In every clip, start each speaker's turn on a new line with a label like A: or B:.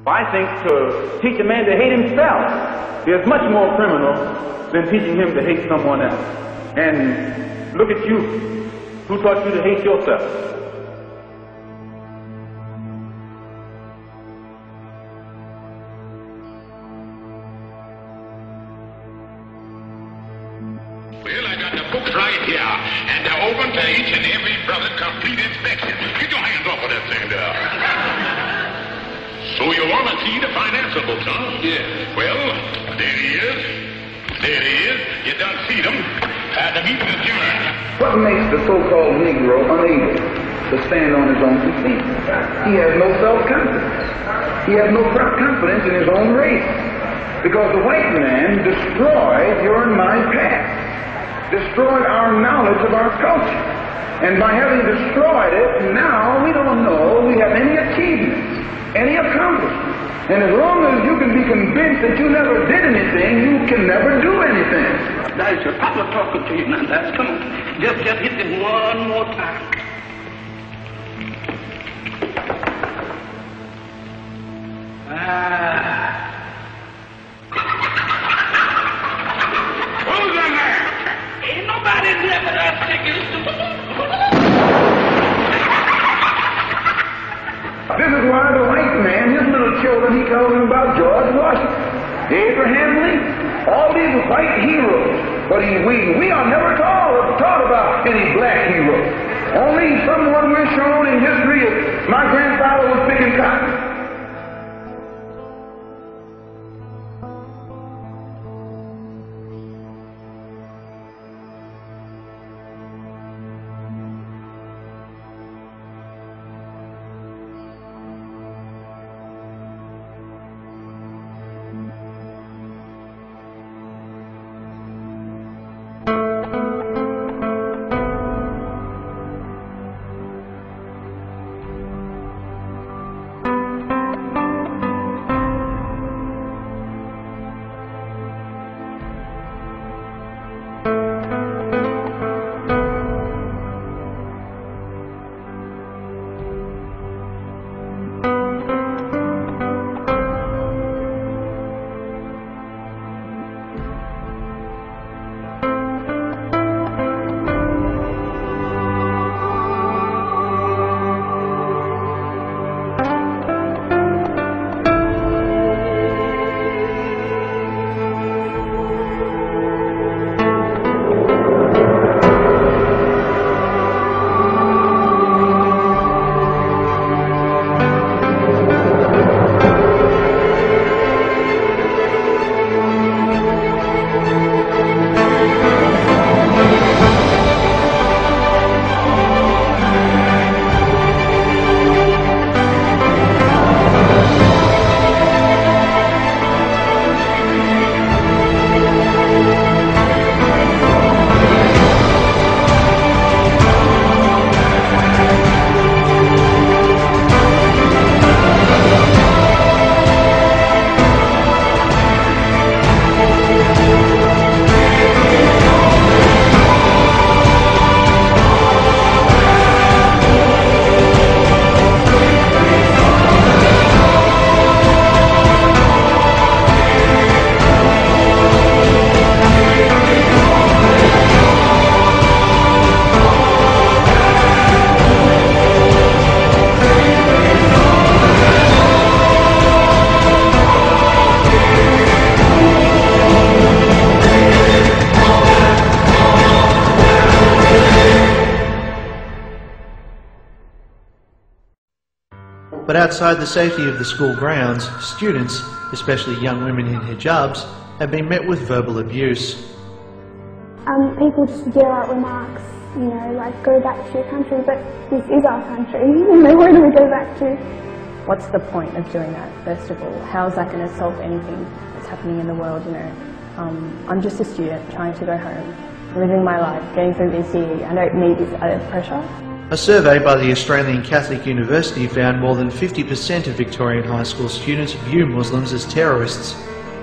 A: I think to teach a man to hate himself is much more criminal than teaching him to hate someone else. And look at you. Who taught you to hate yourself?
B: Well, I got the books right here, and they're open to each and every brother complete inspection. Get your hands off of that thing there. So you want to see the financial books, huh? Yeah. Well, there he is. There he is. You done see them. The meeting is adjourned.
C: What makes the so-called Negro unable to stand on his own two feet? He has no self-confidence. He has no confidence in his own race. Because the white man destroyed your and my past, destroyed our knowledge of our culture. And by having destroyed it, now we don't know we have any achievements, any accomplishment. And as long as you can be convinced that you never did anything, you can never do anything.
D: That's your papa talking to you now. That's come on. Just hit him one more time.
B: Who's in there?
D: Ain't nobody in there but us chickens.
C: This is why the white man, his little children, he tells them about George Washington, Abraham Lincoln, all these white heroes. But we are never taught about any black heroes. Only someone we're shown in history is my grandfather was picking cotton.
E: But outside the safety of the school grounds, students, especially young women in hijabs, have been met with verbal abuse.
F: People just yell out remarks, you know, like, go back to your country, but this is our country, you know, where do we go back to?
G: What's the point of doing that, first of all? How is that going to solve anything that's happening in the world, you know? I'm just a student trying to go home, living my life, getting through BCE. I don't need this added pressure.
E: A survey by the Australian Catholic University found more than 50% of Victorian high school students view Muslims as terrorists.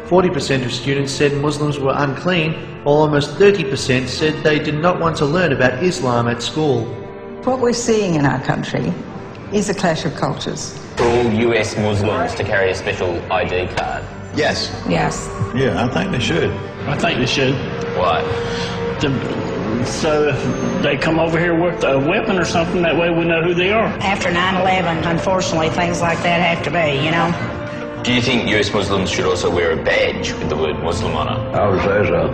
E: 40% of students said Muslims were unclean, while almost 30% said they did not want to learn about Islam at school.
H: What we're seeing in our country is a clash of cultures.
I: For all US Muslims to carry a special ID card?
J: Yes.
H: Yes.
J: Yeah, I think they should.
K: I think they should.
I: Why?
K: So if they come over here with a weapon or something, that way we know who they are.
L: After 9/11, unfortunately, things like that have to be, you know.
I: Do you think US Muslims should also wear a badge with the word Muslim on it?
M: I would say so.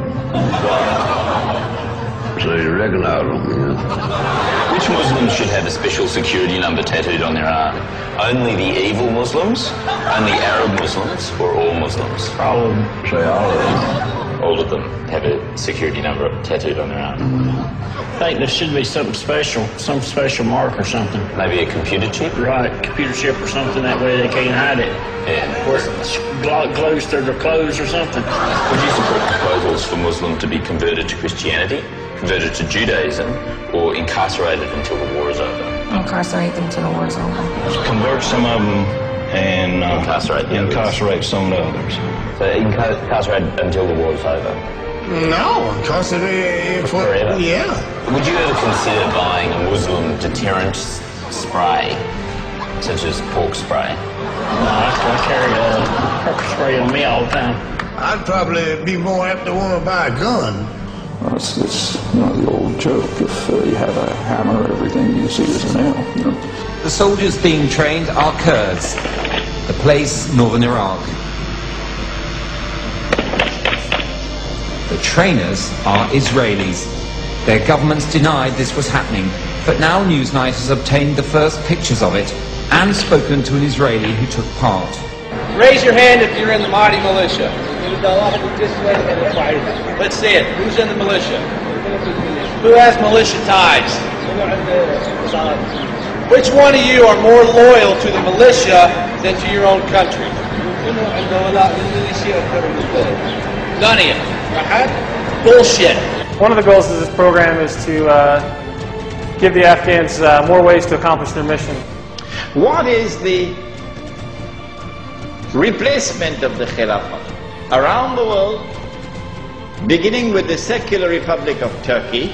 M: So you recognize them, yeah.
I: Which Muslims should have a special security number tattooed on their arm? Only the evil Muslims? Only Arab Muslims? Or all Muslims?
M: All of them. Say all of them.
I: All of them have a security number tattooed on their arm.
K: I think there should be something special, some special mark or something.
I: Maybe a computer chip?
K: Right, computer chip or something, that way they can't hide it.
I: Yeah.
K: Or it glows through their clothes or something.
I: Would you support proposals for Muslims to be converted to Christianity, converted to Judaism, or incarcerated until the war is over?
H: Incarcerate them till the war is over.
J: Convert some of them and
I: incarcerate
J: some of the others.
I: So incarcerate until the war is over?
J: No, incarcerate
I: forever.
J: Yeah.
I: Would you ever consider buying a Muslim deterrent spray, such as pork spray?
K: No, I carry pepper spray on me all the time.
J: I'd probably be more apt to want to buy a gun.
N: Well, it's the old joke. If you have a hammer, everything you see is a nail.
O: The soldiers being trained are Kurds, a place northern Iraq. The trainers are Israelis. Their governments denied this was happening, but now Newsnight has obtained the first pictures of it and spoken to an Israeli who took part.
P: Raise your hand if you're in the Mahdi militia. Let's see it. Who's in the militia? Who has militia ties? Which one of you are more loyal to the militia than to your own country? None of you. Bullshit.
Q: One of the goals of this program is to give the Afghans more ways to accomplish their mission.
R: What is the replacement of the Khilafah? Around the world, beginning with the secular Republic of Turkey,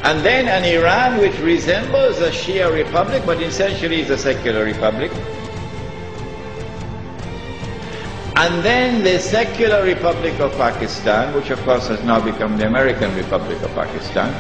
R: and then an Iran which resembles a Shia republic, but essentially is a secular republic, and then the secular Republic of Pakistan, which of course has now become the American Republic of Pakistan,